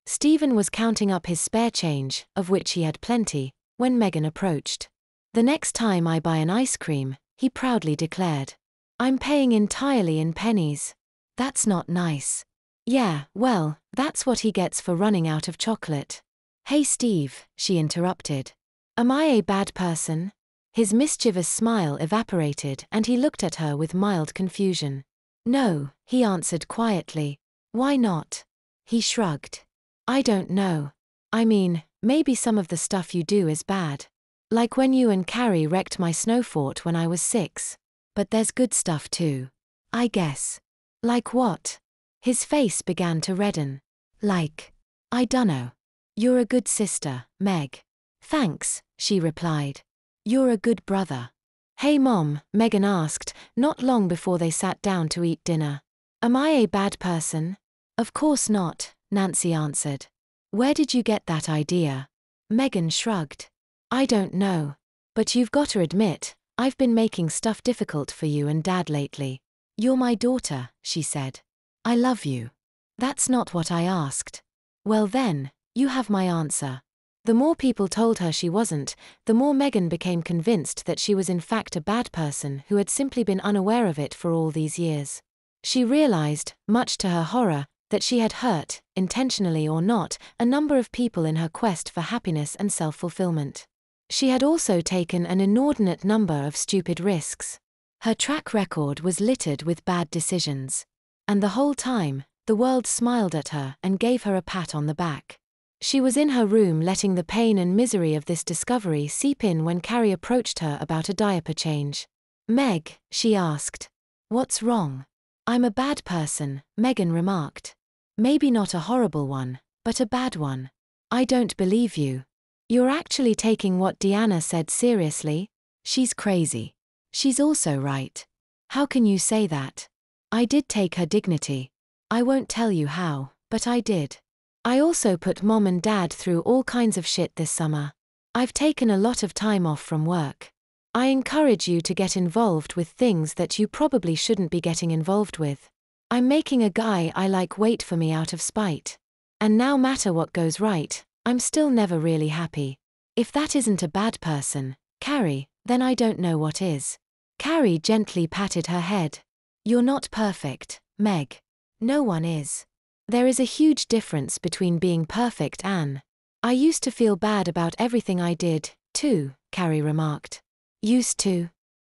Stephen was counting up his spare change, of which he had plenty, when Megan approached. "The next time I buy an ice cream," he proudly declared, "I'm paying entirely in pennies." "That's not nice." "Yeah, well, that's what he gets for running out of chocolate." "Hey Steve," she interrupted. "Am I a bad person?" His mischievous smile evaporated and he looked at her with mild confusion. "No," he answered quietly. "Why not?" He shrugged. "I don't know. I mean, maybe some of the stuff you do is bad. Like when you and Carrie wrecked my snow fort when I was 6. But there's good stuff too. I guess." "Like what?" His face began to redden. "Like, I dunno. You're a good sister, Meg." "Thanks," she replied. "You're a good brother." "Hey Mom," Megan asked, not long before they sat down to eat dinner. "Am I a bad person?" "Of course not," Nancy answered. "Where did you get that idea?" Megan shrugged. "I don't know. But you've got to admit, I've been making stuff difficult for you and Dad lately." "You're my daughter," she said. "I love you." "That's not what I asked." "Well then, you have my answer." The more people told her she wasn't, the more Megan became convinced that she was in fact a bad person who had simply been unaware of it for all these years. She realized, much to her horror, that she had hurt, intentionally or not, a number of people in her quest for happiness and self-fulfillment. She had also taken an inordinate number of stupid risks. Her track record was littered with bad decisions. And the whole time, the world smiled at her and gave her a pat on the back. She was in her room letting the pain and misery of this discovery seep in when Carrie approached her about a diaper change. "Meg," she asked. "What's wrong?" "I'm a bad person," Megan remarked. "Maybe not a horrible one, but a bad one." "I don't believe you. You're actually taking what Deanna said seriously?" "She's crazy." "She's also right." "How can you say that?" "I did take her dignity. I won't tell you how, but I did. I also put Mom and Dad through all kinds of shit this summer. I've taken a lot of time off from work. I encourage you to get involved with things that you probably shouldn't be getting involved with. I'm making a guy I like wait for me out of spite. And no matter what goes right, I'm still never really happy. If that isn't a bad person, Carrie, then I don't know what is." Carrie gently patted her head. "You're not perfect, Meg. No one is. There is a huge difference between being perfect and—" "I used to feel bad about everything I did, too," Carrie remarked. "Used to?"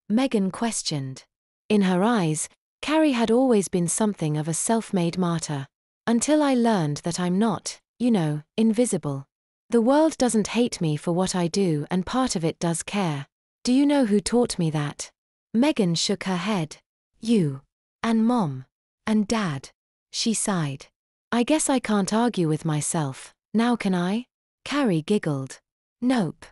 Megan questioned. In her eyes, Carrie had always been something of a self-made martyr. "Until I learned that I'm not, invisible. The world doesn't hate me for what I do and part of it does care. Do you know who taught me that?" Megan shook her head. "You. And Mom. And Dad." She sighed. "I guess I can't argue with myself, now can I?" Carrie giggled. "Nope.